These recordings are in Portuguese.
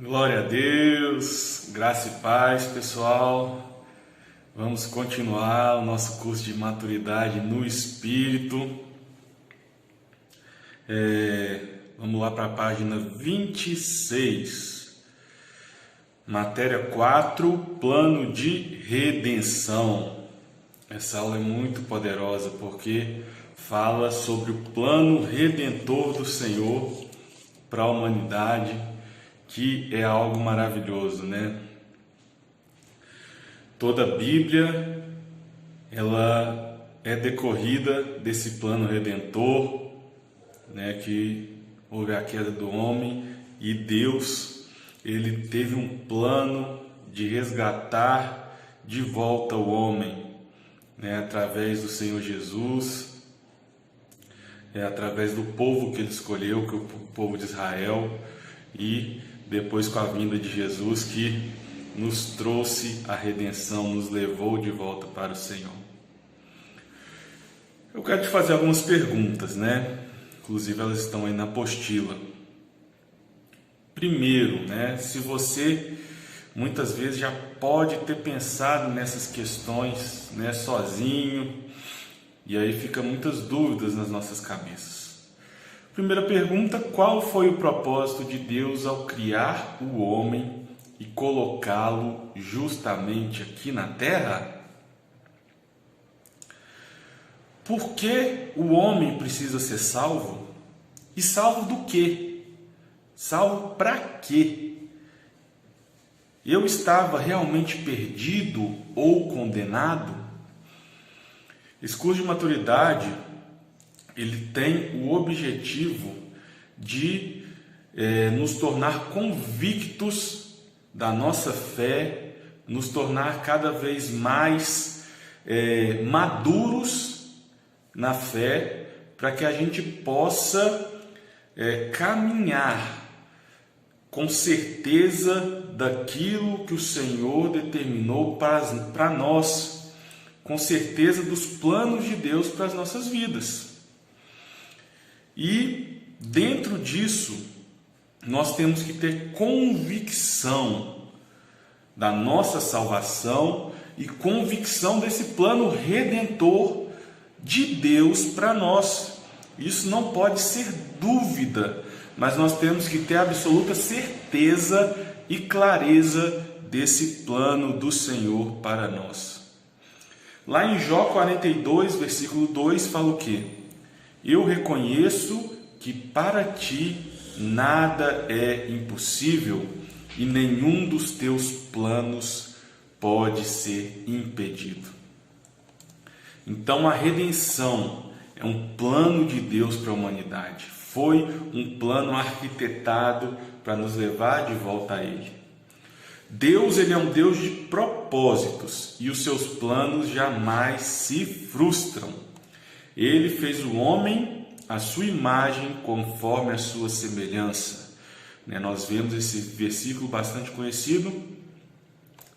Glória a Deus, graça e paz, pessoal. Vamos continuar o nosso curso de maturidade no Espírito. Vamos lá para a página 26, matéria 4, plano de redenção. Essa aula é muito poderosa porque fala sobre o plano redentor do Senhor para a humanidade, que é algo maravilhoso, né? Toda a Bíblia, ela é decorrida desse plano redentor, né? Que houve a queda do homem e Deus, ele teve um plano de resgatar de volta o homem, né? Através do Senhor Jesus, através do povo que ele escolheu, que é o povo de Israel, e depois com a vinda de Jesus, que nos trouxe a redenção, nos levou de volta para o Senhor. Eu quero te fazer algumas perguntas, né? Inclusive elas estão aí na apostila. Primeiro, né? Se você muitas vezes já pode ter pensado nessas questões, né, sozinho, e aí fica muitas dúvidas nas nossas cabeças. Primeira pergunta: qual foi o propósito de Deus ao criar o homem e colocá-lo justamente aqui na Terra? Por que o homem precisa ser salvo? E salvo do quê? Salvo para quê? Eu estava realmente perdido ou condenado? Esse curso de maturidade, ele tem o objetivo de nos tornar convictos da nossa fé, nos tornar cada vez mais maduros na fé, para que a gente possa caminhar com certeza daquilo que o Senhor determinou para nós, com certeza dos planos de Deus para as nossas vidas. E dentro disso, nós temos que ter convicção da nossa salvação e convicção desse plano redentor de Deus para nós. Isso não pode ser dúvida, mas nós temos que ter absoluta certeza e clareza desse plano do Senhor para nós. Lá em Jó 42, versículo 2, fala o quê? Eu reconheço que para ti nada é impossível e nenhum dos teus planos pode ser impedido. Então a redenção é um plano de Deus para a humanidade. Foi um plano arquitetado para nos levar de volta a Ele. Deus, ele é um Deus de propósitos e os seus planos jamais se frustram. Ele fez o homem à sua imagem, conforme a sua semelhança. Nós vemos esse versículo bastante conhecido,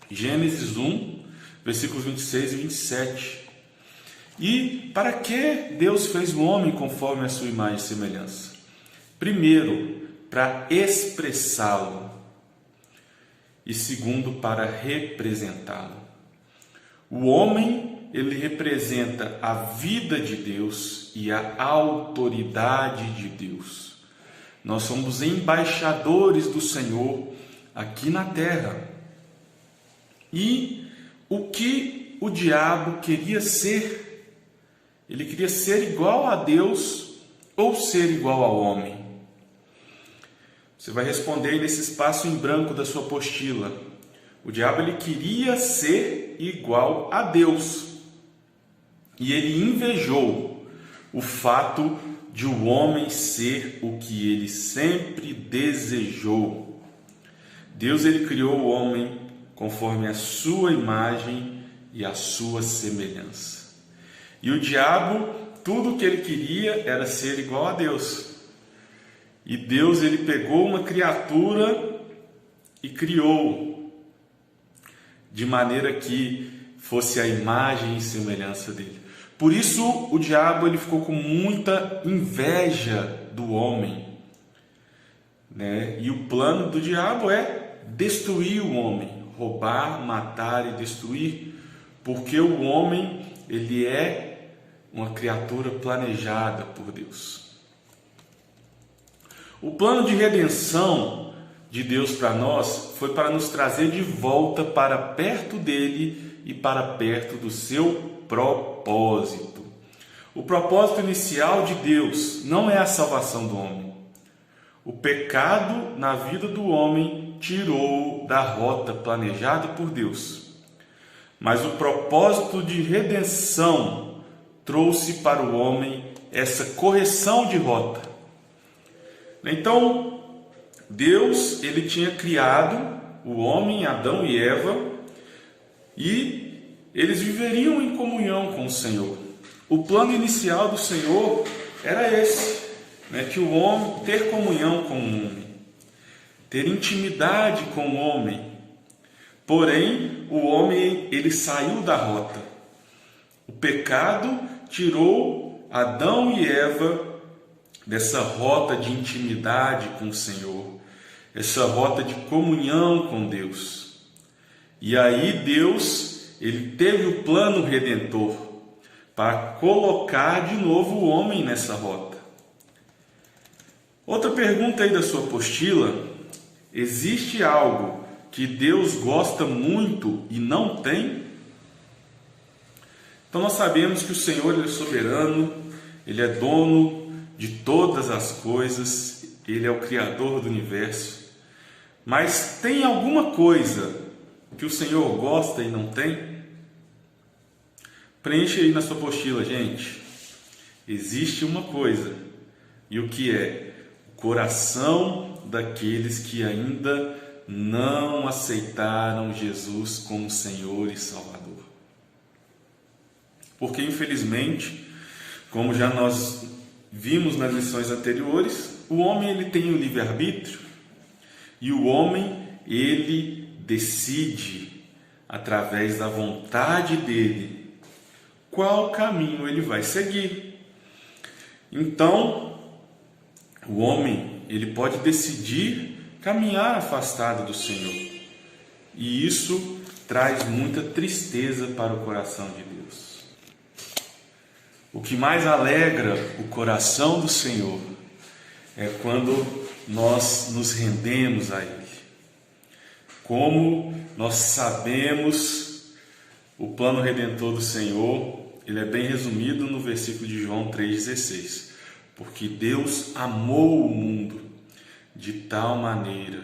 Gênesis 1, versículos 26 e 27. E para que Deus fez o homem conforme a sua imagem e semelhança? Primeiro, para expressá-lo. E segundo, para representá-lo. O homem, ele representa a vida de Deus e a autoridade de Deus. Nós somos embaixadores do Senhor aqui na terra. E o que o diabo queria ser? Ele queria ser igual a Deus ou ser igual ao homem? Você vai responder nesse espaço em branco da sua apostila. O diabo, ele queria ser igual a Deus. E ele invejou o fato de o homem ser o que ele sempre desejou. Deus, ele criou o homem conforme a sua imagem e a sua semelhança. E o diabo, tudo o que ele queria era ser igual a Deus. E Deus, ele pegou uma criatura e criou de maneira que fosse a imagem e semelhança dele. Por isso o diabo, ele ficou com muita inveja do homem, né? E o plano do diabo é destruir o homem, roubar, matar e destruir, porque o homem, ele é uma criatura planejada por Deus. O plano de redenção de Deus para nós foi para nos trazer de volta para perto dele e para perto do seu propósito. O propósito inicial de Deus não é a salvação do homem. O pecado na vida do homem tirou da rota planejada por Deus. Mas o propósito de redenção trouxe para o homem essa correção de rota. Então, Deus, ele tinha criado o homem, Adão e Eva, e eles viveriam em comunhão com o Senhor. O plano inicial do Senhor era esse, né? Que o homem ter comunhão com o homem, ter intimidade com o homem. Porém, o homem, ele saiu da rota. O pecado tirou Adão e Eva dessa rota de intimidade com o Senhor, essa rota de comunhão com Deus. E aí Deus, ele teve o plano redentor para colocar de novo o homem nessa rota. Outra pergunta aí da sua apostila: existe algo que Deus gosta muito e não tem? Então nós sabemos que o Senhor, ele é soberano, ele é dono de todas as coisas, ele é o Criador do universo. Mas tem alguma coisa que o Senhor gosta e não tem? Preencha aí na sua apostila, gente. Existe uma coisa. E o que é? O coração daqueles que ainda não aceitaram Jesus como Senhor e Salvador. Porque, infelizmente, como já nós vimos nas lições anteriores, o homem, ele tem o livre-arbítrio, e o homem, ele decide através da vontade dele qual caminho ele vai seguir. Então, o homem, ele pode decidir caminhar afastado do Senhor, e isso traz muita tristeza para o coração de Deus. O que mais alegra o coração do Senhor é quando nós nos rendemos a Ele. Como nós sabemos o plano redentor do Senhor, ele é bem resumido no versículo de João 3,16. Porque Deus amou o mundo de tal maneira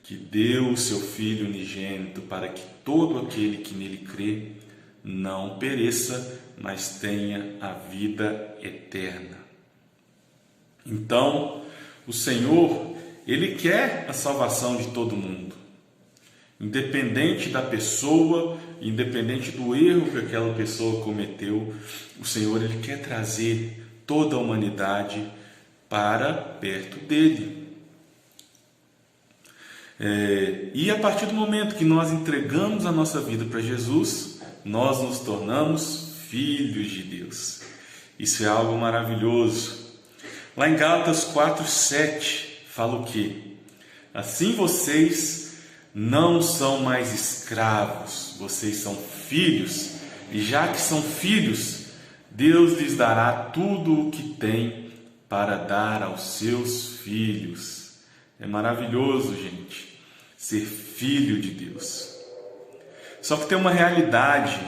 que deu o seu Filho unigênito para que todo aquele que nele crê não pereça, mas tenha a vida eterna. Então, o Senhor, ele quer a salvação de todo mundo, independente da pessoa, independente do erro que aquela pessoa cometeu. O Senhor, ele quer trazer toda a humanidade para perto dele. E a partir do momento que nós entregamos a nossa vida para Jesus, nós nos tornamos filhos de Deus. Isso é algo maravilhoso. Lá em Gálatas 4:7 fala o quê? Assim vocês não são mais escravos, vocês são filhos, e já que são filhos, Deus lhes dará tudo o que tem para dar aos seus filhos. É maravilhoso, gente, ser filho de Deus. Só que tem uma realidade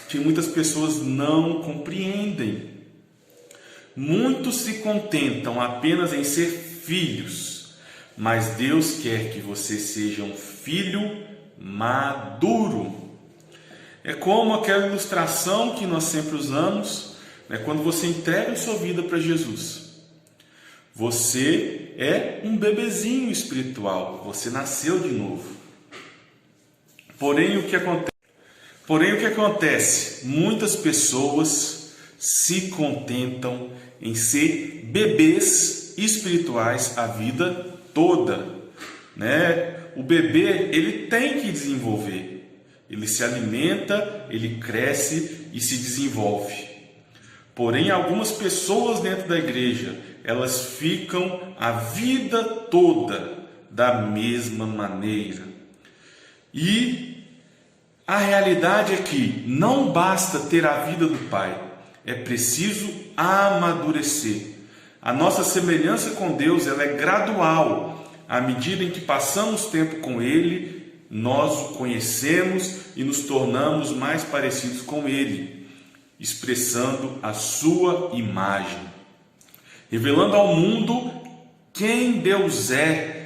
que muitas pessoas não compreendem. Muitos se contentam apenas em ser filhos, mas Deus quer que você seja um filho maduro. É como aquela ilustração que nós sempre usamos, né? Quando você entrega a sua vida para Jesus. Você é um bebezinho espiritual, você nasceu de novo. Porém, o que acontece? Muitas pessoas se contentam em ser bebês espirituais a vida toda, né? O bebê, ele tem que desenvolver, ele se alimenta, ele cresce e se desenvolve. Porém, algumas pessoas dentro da igreja, elas ficam a vida toda da mesma maneira. E a realidade é que não basta ter a vida do Pai, é preciso amadurecer. A nossa semelhança com Deus, ela é gradual. À medida em que passamos tempo com Ele, nós o conhecemos e nos tornamos mais parecidos com Ele, expressando a sua imagem, revelando ao mundo quem Deus é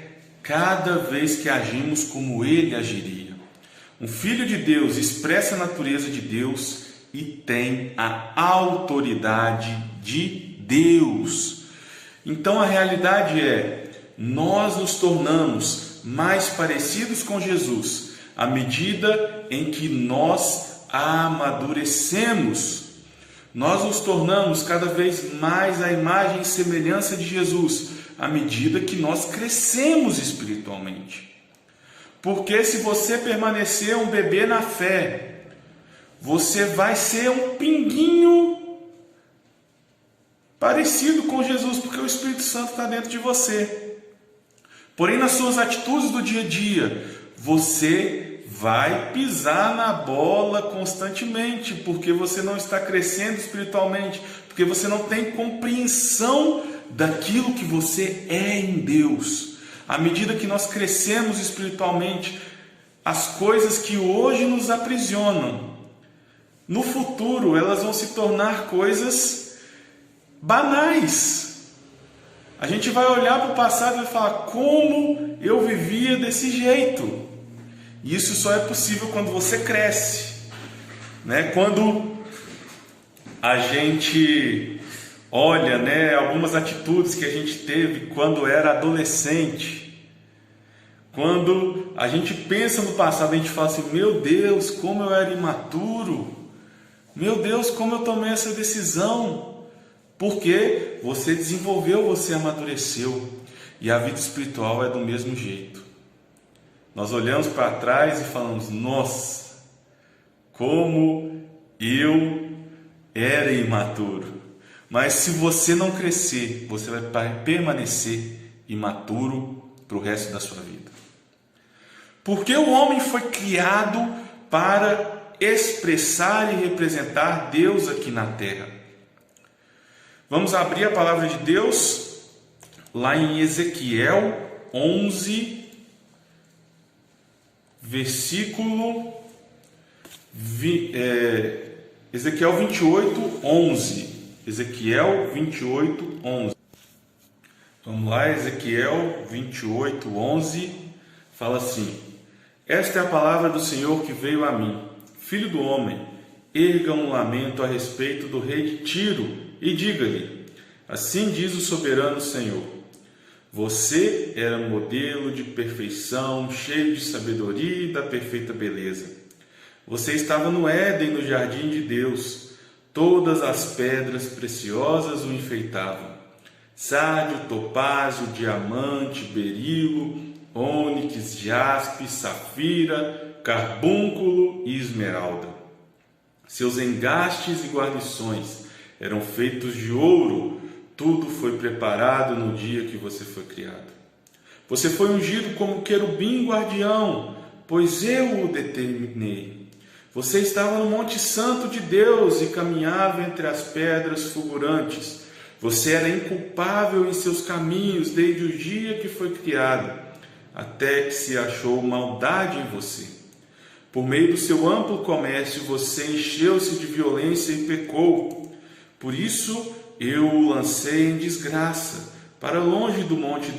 cada vez que agimos como Ele agiria. Um filho de Deus expressa a natureza de Deus e tem a autoridade de Deus. Então a realidade é, nós nos tornamos mais parecidos com Jesus à medida em que nós amadurecemos. Nós nos tornamos cada vez mais a imagem e semelhança de Jesus à medida que nós crescemos espiritualmente. Porque se você permanecer um bebê na fé, você vai ser um pinguinho parecido com Jesus, porque o Espírito Santo está dentro de você. Porém, nas suas atitudes do dia a dia, você vai pisar na bola constantemente, porque você não está crescendo espiritualmente, porque você não tem compreensão daquilo que você é em Deus. À medida que nós crescemos espiritualmente, as coisas que hoje nos aprisionam, no futuro elas vão se tornar coisas banais. A gente vai olhar para o passado e vai falar, como eu vivia desse jeito? E isso só é possível quando você cresce, né? Quando a gente olha, né, algumas atitudes que a gente teve quando era adolescente. Quando a gente pensa no passado, a gente fala assim, meu Deus, como eu era imaturo. Meu Deus, como eu tomei essa decisão. Porque você desenvolveu, você amadureceu. E a vida espiritual é do mesmo jeito. Nós olhamos para trás e falamos, nossa, como eu era imaturo. Mas se você não crescer, você vai permanecer imaturo para o resto da sua vida. Porque o homem foi criado para expressar e representar Deus aqui na terra. Vamos abrir a palavra de Deus lá em Ezequiel 11, versículo Ezequiel 28, 11. Ezequiel 28, 11. Vamos lá, Ezequiel 28, 11. Fala assim: esta é a palavra do Senhor que veio a mim. Filho do homem, erga um lamento a respeito do rei de Tiro e diga-lhe: assim diz o soberano Senhor, você era modelo de perfeição, cheio de sabedoria e da perfeita beleza. Você estava no Éden, no jardim de Deus. Todas as pedras preciosas o enfeitavam: sárdio, topázio, diamante, berilo, ônix, jaspe, safira, carbúnculo e esmeralda. Seus engastes e guarnições eram feitos de ouro. Tudo foi preparado no dia que você foi criado. Você foi ungido como querubim guardião, pois eu o determinei. Você estava no Monte Santo de Deus e caminhava entre as pedras fulgurantes. Você era inculpável em seus caminhos desde o dia que foi criado, até que se achou maldade em você. Por meio do seu amplo comércio, você encheu-se de violência e pecou. Por isso, eu o lancei em desgraça, para longe do monte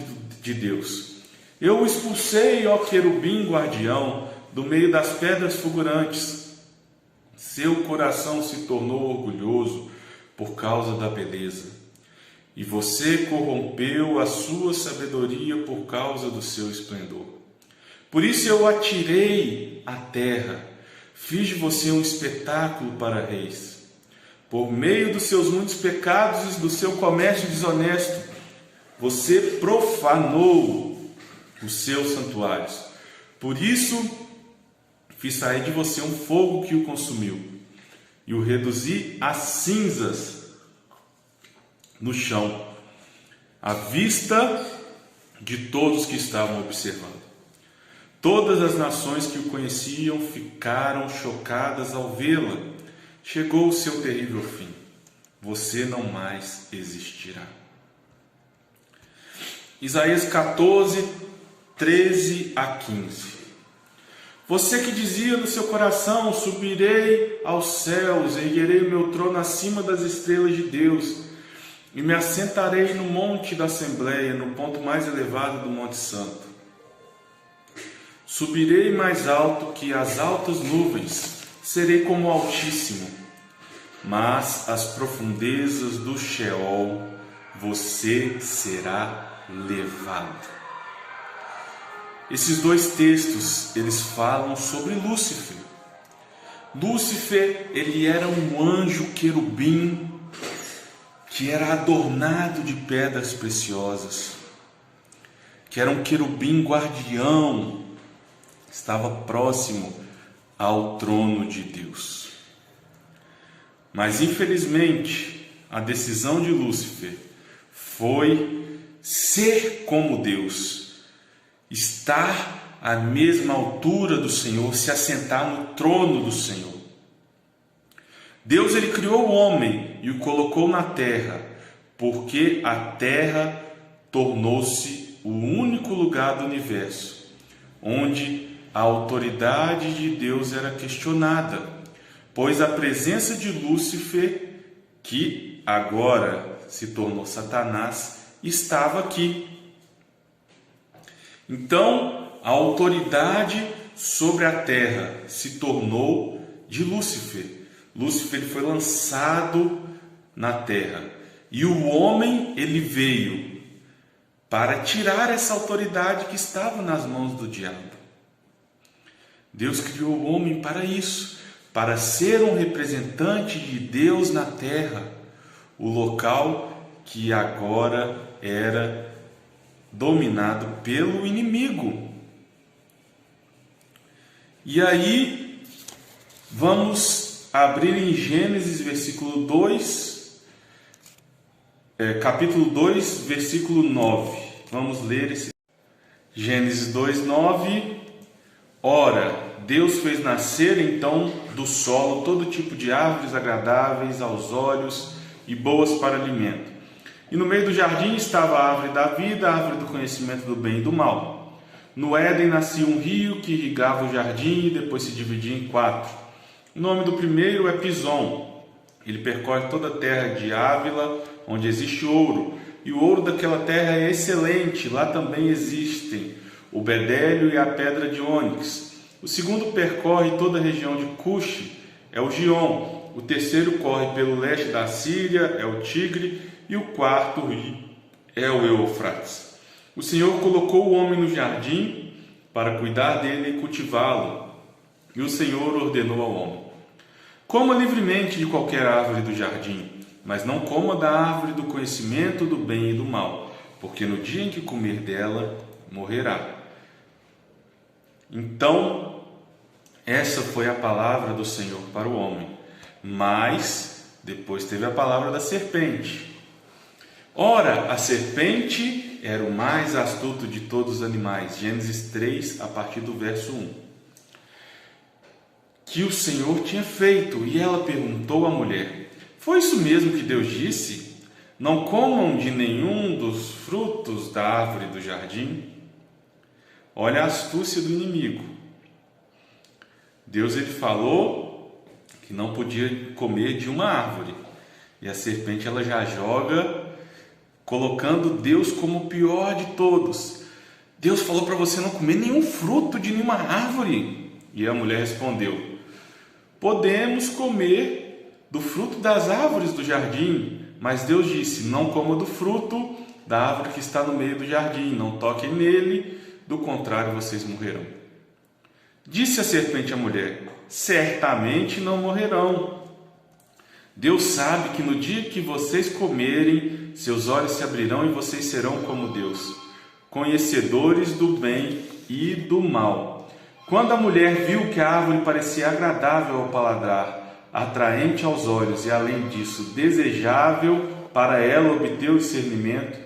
de Deus. Eu o expulsei, ó querubim guardião, do meio das pedras fulgurantes. Seu coração se tornou orgulhoso por causa da beleza, e você corrompeu a sua sabedoria por causa do seu esplendor. Por isso eu atirei à terra, fiz de você um espetáculo para reis. Por meio dos seus muitos pecados e do seu comércio desonesto, você profanou os seus santuários. Por isso fiz sair de você um fogo que o consumiu, e o reduzi a cinzas no chão, à vista de todos que estavam observando. Todas as nações que o conheciam ficaram chocadas ao vê-la. Chegou o seu terrível fim. Você não mais existirá. Isaías 14, 13 a 15. Você que dizia no seu coração: subirei aos céus, erguerei o meu trono acima das estrelas de Deus, e me assentarei no monte da Assembleia, no ponto mais elevado do Monte Santo. Subirei mais alto que as altas nuvens, serei como o Altíssimo, mas às profundezas do Sheol você será levado. Esses dois textos, eles falam sobre Lúcifer. Lúcifer, ele era um anjo querubim que era adornado de pedras preciosas, que era um querubim guardião, estava próximo ao trono de Deus. Mas infelizmente, a decisão de Lúcifer foi ser como Deus, estar à mesma altura do Senhor, se assentar no trono do Senhor. Deus, ele criou o homem e o colocou na terra, porque a terra tornou-se o único lugar do universo onde a autoridade de Deus era questionada, pois a presença de Lúcifer, que agora se tornou Satanás, estava aqui. Então, a autoridade sobre a terra se tornou de Lúcifer. Lúcifer foi lançado na terra e o homem, ele veio para tirar essa autoridade que estava nas mãos do diabo. Deus criou o homem para isso, para ser um representante de Deus na terra, o local que agora era dominado pelo inimigo. E aí, vamos abrir em Gênesis capítulo 2, versículo 9. Vamos ler esse Gênesis 2, 9. Ora, Deus fez nascer então do solo todo tipo de árvores agradáveis aos olhos e boas para alimento. E no meio do jardim estava a árvore da vida, a árvore do conhecimento do bem e do mal. No Éden nascia um rio que irrigava o jardim e depois se dividia em 4. O nome do primeiro é Pison. Ele percorre toda a terra de Ávila, onde existe ouro. E o ouro daquela terra é excelente. Lá também existem o bedélio e a pedra de ônix. O segundo percorre toda a região de Cuxi, é o Gion. O terceiro corre pelo leste da Síria, é o Tigre. E o quarto rio é o Eufrates. O Senhor colocou o homem no jardim para cuidar dele e cultivá-lo. E o Senhor ordenou ao homem: coma livremente de qualquer árvore do jardim, mas não coma da árvore do conhecimento do bem e do mal, porque no dia em que comer dela, morrerá. Então, essa foi a palavra do Senhor para o homem. Mas depois teve a palavra da serpente. Ora, a serpente era o mais astuto de todos os animais. Gênesis 3, a partir do verso 1. Que o Senhor tinha feito, e ela perguntou à mulher: foi isso mesmo que Deus disse? Não comam de nenhum dos frutos da árvore do jardim? Olha a astúcia do inimigo. Deus, ele falou que não podia comer de uma árvore, e a serpente, ela já joga colocando Deus como o pior de todos. Deus falou para você não comer nenhum fruto de nenhuma árvore. E a mulher respondeu: podemos comer do fruto das árvores do jardim, mas Deus disse: não coma do fruto da árvore que está no meio do jardim, não toquem nele, do contrário vocês morrerão. Disse a serpente à mulher: certamente não morrerão. Deus sabe que no dia que vocês comerem, seus olhos se abrirão e vocês serão como Deus, conhecedores do bem e do mal. Quando a mulher viu que a árvore parecia agradável ao paladar, atraente aos olhos e, além disso, desejável para ela obter o discernimento,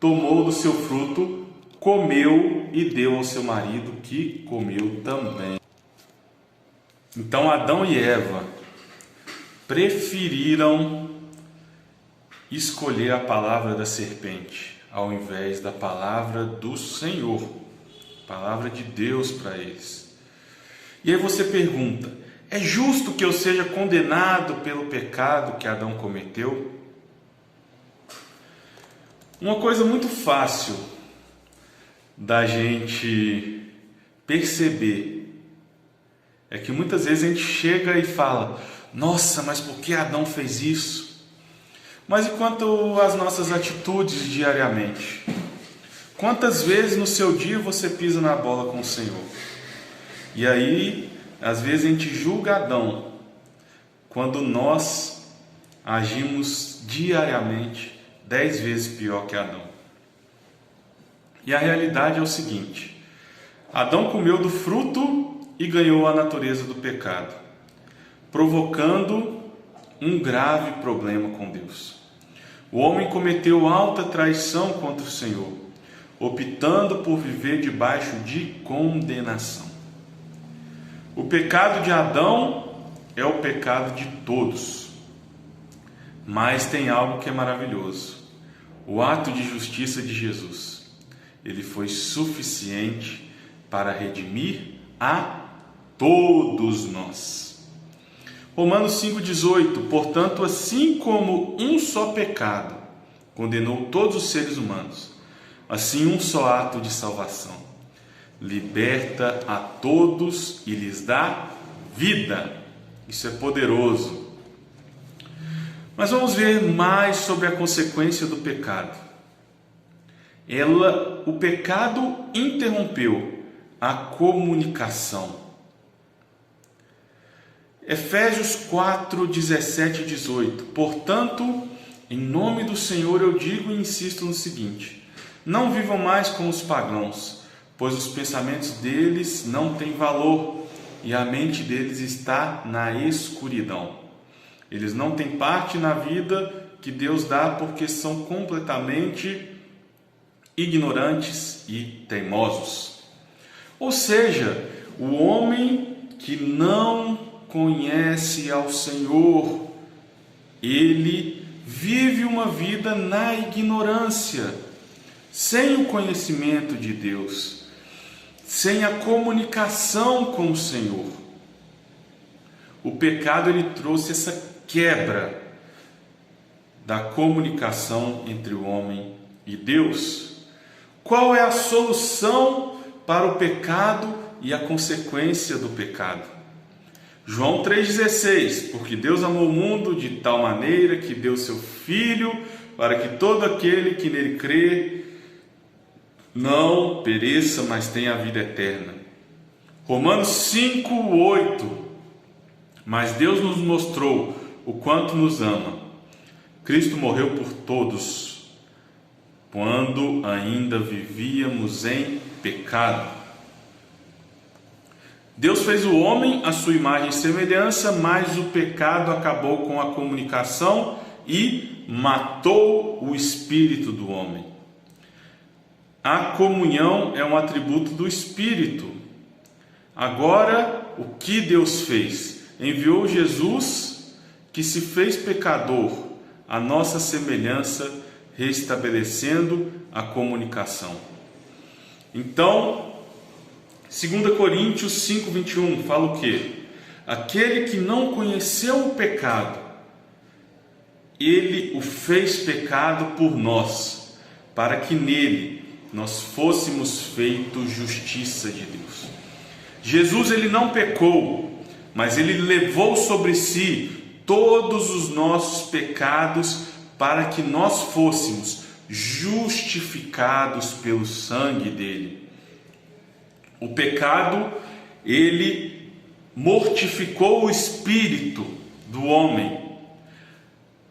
tomou do seu fruto, comeu e deu ao seu marido, que comeu também. Então Adão e Eva preferiram escolher a palavra da serpente ao invés da palavra do Senhor, palavra de Deus para eles. E aí você pergunta: é justo que eu seja condenado pelo pecado que Adão cometeu? Uma coisa muito fácil da gente perceber é que muitas vezes a gente chega e fala: nossa, mas por que Adão fez isso? Mas e quanto às nossas atitudes diariamente? Quantas vezes no seu dia você pisa na bola com o Senhor? E aí, às vezes a gente julga Adão, quando nós agimos diariamente 10 vezes pior que Adão. E a realidade é o seguinte: Adão comeu do fruto e ganhou a natureza do pecado, provocando um grave problema com Deus. O homem cometeu alta traição contra o Senhor, optando por viver debaixo de condenação. O pecado de Adão é o pecado de todos. Mas tem algo que é maravilhoso: o ato de justiça de Jesus. Ele foi suficiente para redimir a todos nós. Romanos 5,18: portanto, assim como um só pecado condenou todos os seres humanos, assim um só ato de salvação liberta a todos e lhes dá vida. Isso é poderoso. Mas vamos ver mais sobre a consequência do pecado. O pecado interrompeu a comunicação. Efésios 4, 17 e 18: portanto, em nome do Senhor eu digo e insisto no seguinte: não vivam mais como os pagãos, pois os pensamentos deles não têm valor e a mente deles está na escuridão. Eles não têm parte na vida que Deus dá porque são completamente ignorantes e teimosos. Ou seja, o homem que não conhece ao Senhor, ele vive uma vida na ignorância, sem o conhecimento de Deus, sem a comunicação com o Senhor. O pecado ele trouxe essa quebra da comunicação entre o homem e Deus. Qual é a solução para o pecado e a consequência do pecado? João 3,16: porque Deus amou o mundo de tal maneira que deu seu Filho, para que todo aquele que nele crê não pereça, mas tenha a vida eterna. Romanos 5,8: mas Deus nos mostrou o quanto nos ama. Cristo morreu por todos, quando ainda vivíamos em pecado. Deus fez o homem à sua imagem e semelhança, mas o pecado acabou com a comunicação e matou o espírito do homem. A comunhão é um atributo do Espírito. Agora, o que Deus fez? Enviou Jesus, que se fez pecador, à nossa semelhança, restabelecendo a comunicação. Então, 2 Coríntios 5,21 fala o quê? Aquele que não conheceu o pecado, ele o fez pecado por nós, para que nele nós fôssemos feitos justiça de Deus. Jesus ele não pecou, mas ele levou sobre si todos os nossos pecados para que nós fôssemos justificados pelo sangue dele. O pecado, ele mortificou o espírito do homem.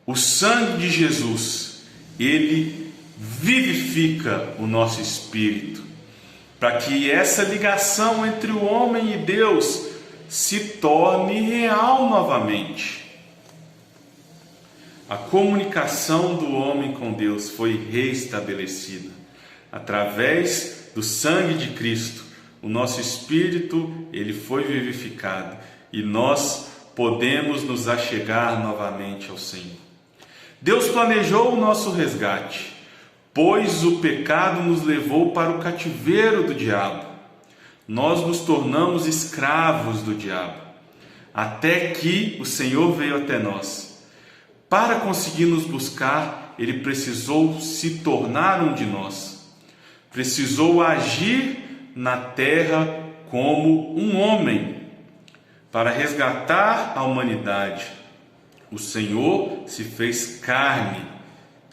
O sangue de Jesus, ele vivifica o nosso espírito, para que essa ligação entre o homem e Deus se torne real novamente. A comunicação do homem com Deus foi restabelecida através do sangue de Cristo, o nosso espírito, ele foi vivificado e nós podemos nos achegar novamente ao Senhor. Deus planejou o nosso resgate, pois o pecado nos levou para o cativeiro do diabo. Nós nos tornamos escravos do diabo, até que o Senhor veio até nós. Para conseguir nos buscar, ele precisou se tornar um de nós. Precisou agir na terra como um homem, para resgatar a humanidade. O Senhor se fez carne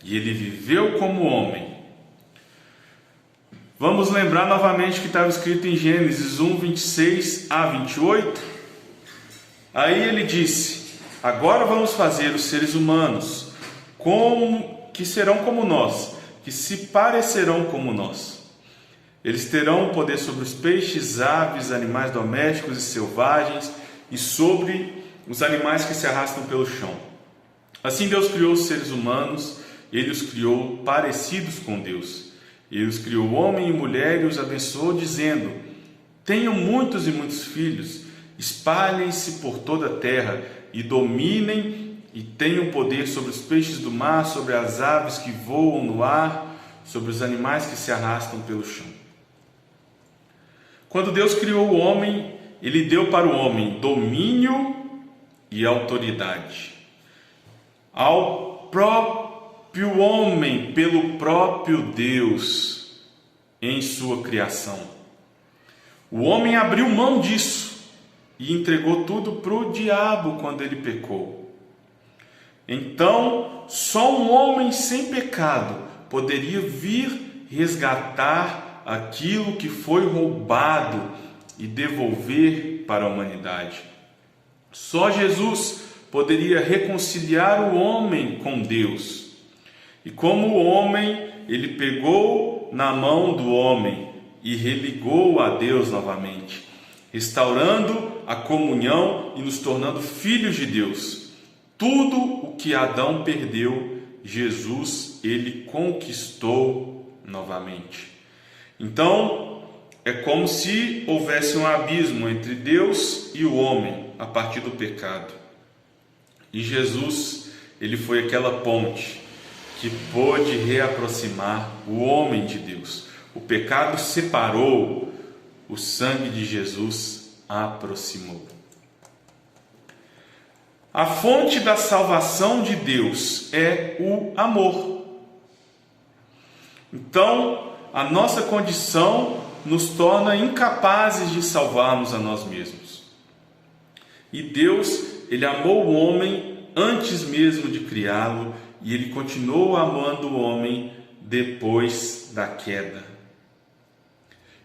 e ele viveu como homem. Vamos lembrar novamente que estava escrito em Gênesis 1, 26 a 28. Aí ele disse: agora vamos fazer os seres humanos que serão como nós, que se parecerão como nós. Eles terão poder sobre os peixes, aves, animais domésticos e selvagens e sobre os animais que se arrastam pelo chão. Assim Deus criou os seres humanos, ele os criou parecidos com Deus. Ele os criou homem e mulher e os abençoou, dizendo: tenham muitos e muitos filhos, espalhem-se por toda a terra e dominem e tenham poder sobre os peixes do mar, sobre as aves que voam no ar, sobre os animais que se arrastam pelo chão. Quando Deus criou o homem, ele deu para o homem domínio e autoridade. Ao próprio homem, pelo próprio Deus, em sua criação. O homem abriu mão disso e entregou tudo para o diabo quando ele pecou. Então, só um homem sem pecado poderia vir resgatar aquilo que foi roubado e devolver para a humanidade. Só Jesus poderia reconciliar o homem com Deus. E como o homem, ele pegou na mão do homem e religou a Deus novamente, restaurando a comunhão e nos tornando filhos de Deus. Tudo o que Adão perdeu, Jesus, ele conquistou novamente. Então, é como se houvesse um abismo entre Deus e o homem a partir do pecado. E Jesus, ele foi aquela ponte que pôde reaproximar o homem de Deus. O pecado separou, o sangue de Jesus aproximou. A fonte da salvação de Deus é o amor. Então, a nossa condição nos torna incapazes de salvarmos a nós mesmos. E Deus, ele amou o homem antes mesmo de criá-lo, e ele continuou amando o homem depois da queda.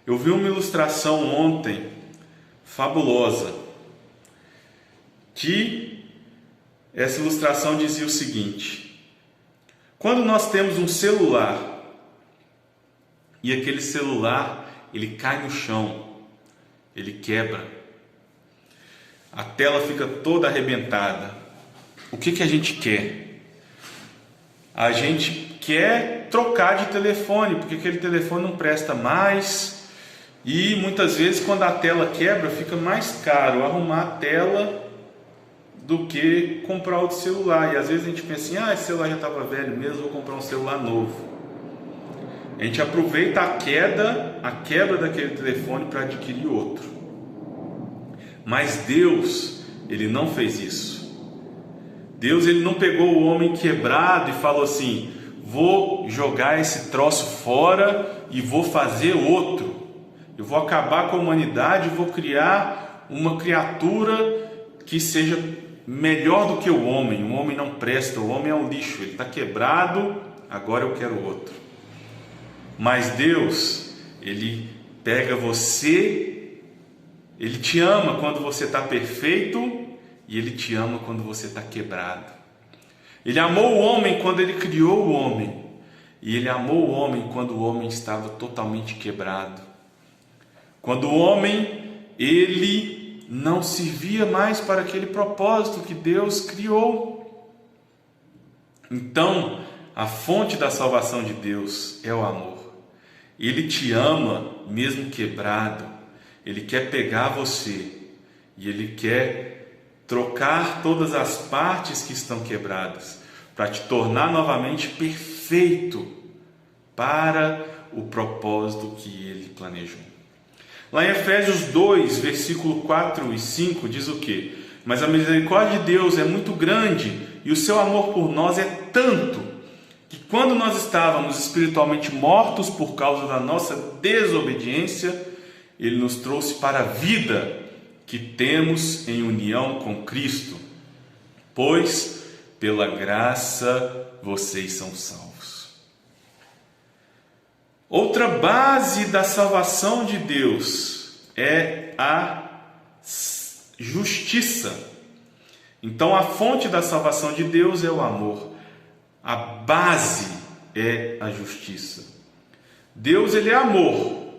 Eu vi uma ilustração ontem, fabulosa, que essa ilustração dizia o seguinte: quando nós temos um celular, e aquele celular, ele cai no chão, ele quebra, a tela fica toda arrebentada, o que a gente quer? A gente quer trocar de telefone, porque aquele telefone não presta mais, e muitas vezes quando a tela quebra, fica mais caro arrumar a tela do que comprar outro celular. E às vezes a gente pensa assim: esse celular já estava velho mesmo, vou comprar um celular novo. A gente aproveita a quebra daquele telefone para adquirir outro. Mas Deus, ele não fez isso. Deus, ele não pegou o homem quebrado e falou assim: vou jogar esse troço fora e vou fazer outro. Eu vou acabar com a humanidade e vou criar uma criatura que seja melhor do que o homem. O homem não presta, o homem é um lixo, ele está quebrado, agora eu quero outro. Mas Deus, ele pega você, ele te ama quando você está perfeito e ele te ama quando você está quebrado. Ele amou o homem quando ele criou o homem, e ele amou o homem quando o homem estava totalmente quebrado. Quando o homem, ele não servia mais para aquele propósito que Deus criou. Então, a fonte da salvação de Deus é o amor. Ele te ama mesmo quebrado. Ele quer pegar você e Ele quer trocar todas as partes que estão quebradas para te tornar novamente perfeito para o propósito que Ele planejou. Lá em Efésios 2, versículo 4 e 5 diz o quê? Mas a misericórdia de Deus é muito grande e o seu amor por nós é tanto que quando nós estávamos espiritualmente mortos por causa da nossa desobediência, Ele nos trouxe para a vida que temos em união com Cristo. Pois, pela graça, vocês são salvos. Outra base da salvação de Deus é a justiça. Então, a fonte da salvação de Deus é o amor. A base é a justiça. Deus, Ele é amor,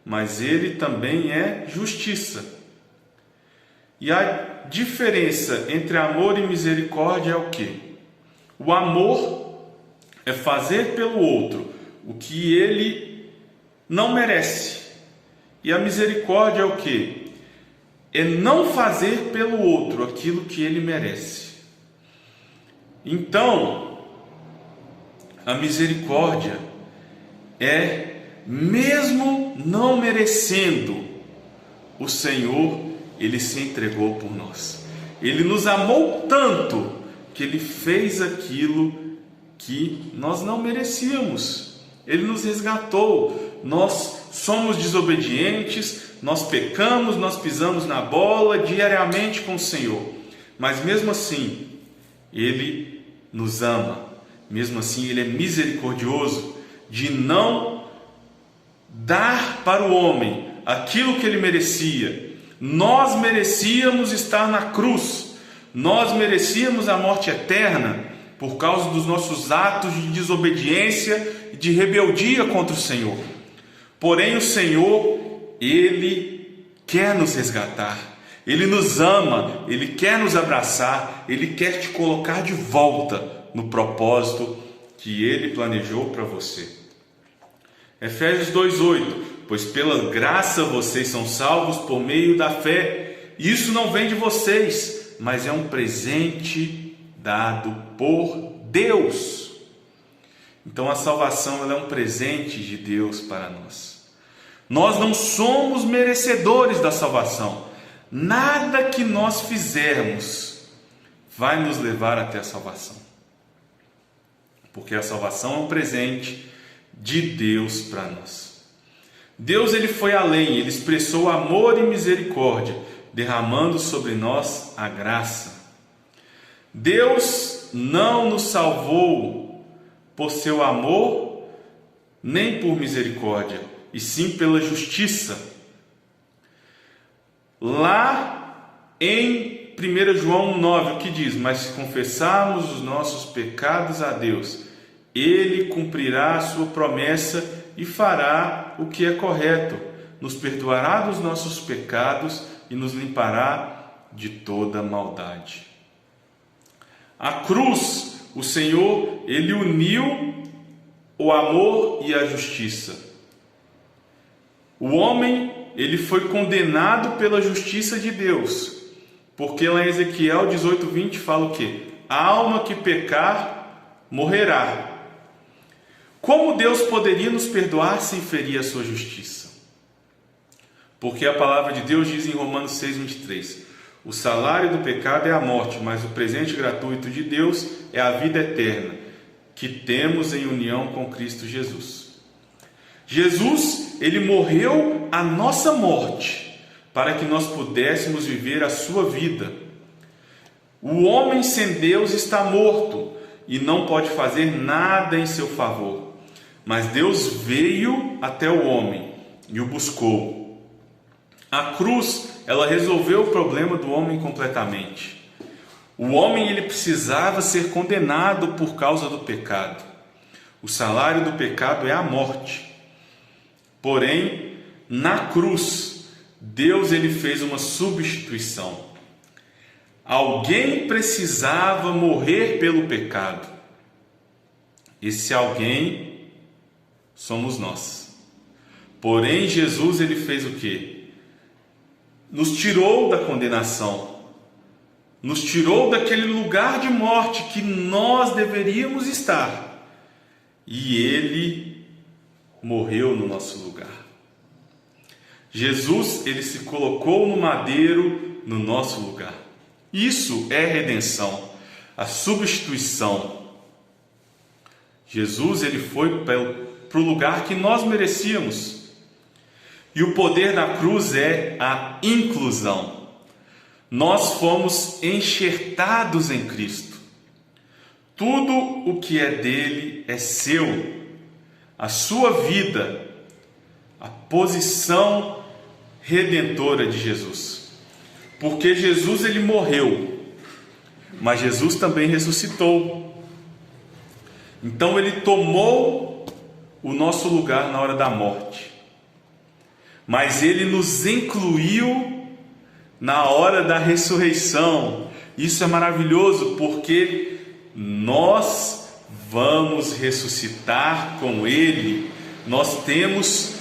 mas Ele também é justiça. E a diferença entre amor e misericórdia é o quê? O amor é fazer pelo outro o que ele não merece. E a misericórdia é o quê? É não fazer pelo outro aquilo que ele merece. Então, a misericórdia é, mesmo não merecendo, o Senhor, Ele se entregou por nós. Ele nos amou tanto que Ele fez aquilo que nós não merecíamos. Ele nos resgatou. Nós somos desobedientes, nós pecamos, nós pisamos na bola diariamente com o Senhor. Mas mesmo assim, Ele nos ama. Mesmo assim, Ele é misericordioso de não dar para o homem aquilo que ele merecia. Nós merecíamos estar na cruz, nós merecíamos a morte eterna por causa dos nossos atos de desobediência e de rebeldia contra o Senhor. Porém, o Senhor, Ele quer nos resgatar, Ele nos ama, Ele quer nos abraçar, Ele quer te colocar de volta no propósito que Ele planejou para você. Efésios 2:8: Pois pela graça vocês são salvos por meio da fé. Isso não vem de vocês, mas é um presente dado por Deus. Então a salvação ela é um presente de Deus para nós. Nós não somos merecedores da salvação. Nada que nós fizermos vai nos levar até a salvação. Porque a salvação é um presente de Deus para nós. Deus ele foi além, Ele expressou amor e misericórdia, derramando sobre nós a graça. Deus não nos salvou por seu amor, nem por misericórdia, e sim pela justiça. Lá em 1 João 9, o que diz? Mas se confessarmos os nossos pecados a Deus, Ele cumprirá a sua promessa e fará o que é correto, nos perdoará dos nossos pecados e nos limpará de toda maldade. A cruz, o Senhor, Ele uniu o amor e a justiça. O homem, ele foi condenado pela justiça de Deus, porque lá em Ezequiel 18:20 fala o quê? A alma que pecar, morrerá. Como Deus poderia nos perdoar sem ferir a sua justiça? Porque a palavra de Deus diz em Romanos 6:23: o salário do pecado é a morte, mas o presente gratuito de Deus é a vida eterna, que temos em união com Cristo Jesus. Jesus, Ele morreu a nossa morte, para que nós pudéssemos viver a sua vida. O homem sem Deus está morto e não pode fazer nada em seu favor. Mas Deus veio até o homem e o buscou. A cruz, ela resolveu o problema do homem completamente. O homem ele precisava ser condenado por causa do pecado. O salário do pecado é a morte. Porém, na cruz, Deus ele fez uma substituição. Alguém precisava morrer pelo pecado. Esse alguém somos nós. Porém, Jesus, ele fez o quê? Nos tirou da condenação, nos tirou daquele lugar de morte que nós deveríamos estar, e ele morreu no nosso lugar. Jesus, ele se colocou no madeiro no nosso lugar. Isso é redenção, a substituição. Jesus, ele foi para o lugar que nós merecíamos. E o poder da cruz é a inclusão. Nós fomos enxertados em Cristo. Tudo o que é dele é seu. A sua vida, a posição redentora de Jesus. Porque Jesus, ele morreu, mas Jesus também ressuscitou. Então ele tomou o nosso lugar na hora da morte. Mas ele nos incluiu na hora da ressurreição. Isso é maravilhoso, porque nós vamos ressuscitar com ele. Nós temos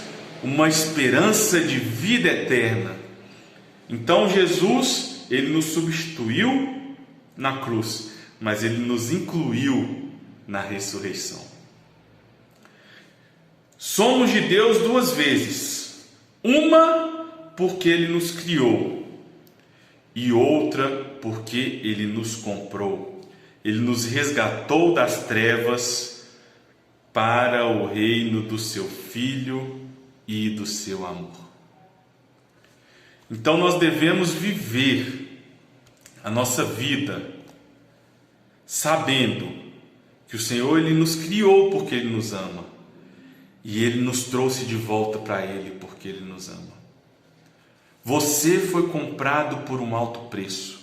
uma esperança de vida eterna. Então Jesus, ele nos substituiu na cruz, mas ele nos incluiu na ressurreição. Somos de Deus duas vezes. Uma porque ele nos criou, e outra porque ele nos comprou. Ele nos resgatou das trevas para o reino do seu Filho e do seu amor. Então nós devemos viver a nossa vida sabendo que o Senhor, ele nos criou porque ele nos ama. E ele nos trouxe de volta para ele porque ele nos ama. Você foi comprado por um alto preço.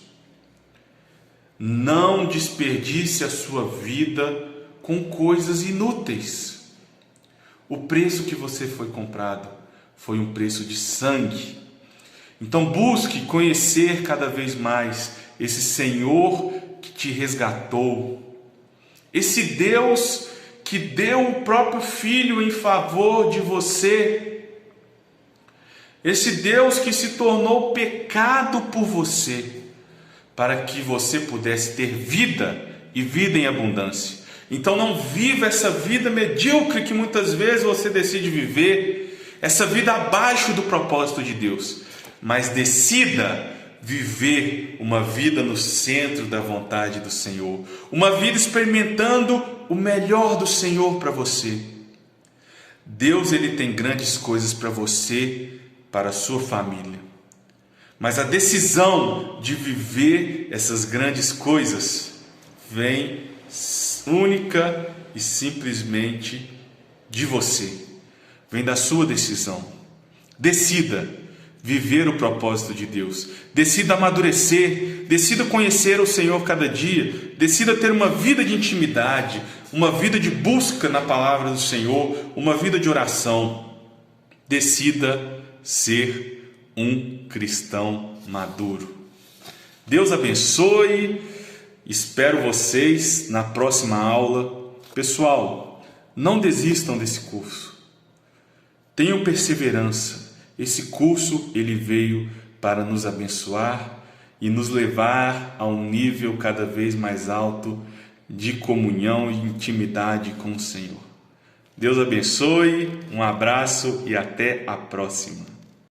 Não desperdice a sua vida com coisas inúteis. O preço que você foi comprado foi um preço de sangue. Então busque conhecer cada vez mais esse Senhor que te resgatou. Esse Deus que deu o próprio Filho em favor de você. Esse Deus que se tornou pecado por você, para que você pudesse ter vida e vida em abundância. Então não viva essa vida medíocre que muitas vezes você decide viver, essa vida abaixo do propósito de Deus, mas decida viver uma vida no centro da vontade do Senhor, uma vida experimentando o melhor do Senhor para você. Deus, ele tem grandes coisas para você, para a sua família, mas a decisão de viver essas grandes coisas vem única e simplesmente de você, vem da sua decisão. Decida viver o propósito de Deus, decida amadurecer, decida conhecer o Senhor cada dia, decida ter uma vida de intimidade, uma vida de busca na palavra do Senhor, uma vida de oração. Decida ser um cristão maduro. Deus abençoe, espero vocês na próxima aula. Pessoal, não desistam desse curso, tenham perseverança. Esse curso, ele veio para nos abençoar e nos levar a um nível cada vez mais alto de comunhão e intimidade com o Senhor. Deus abençoe, um abraço e até a próxima.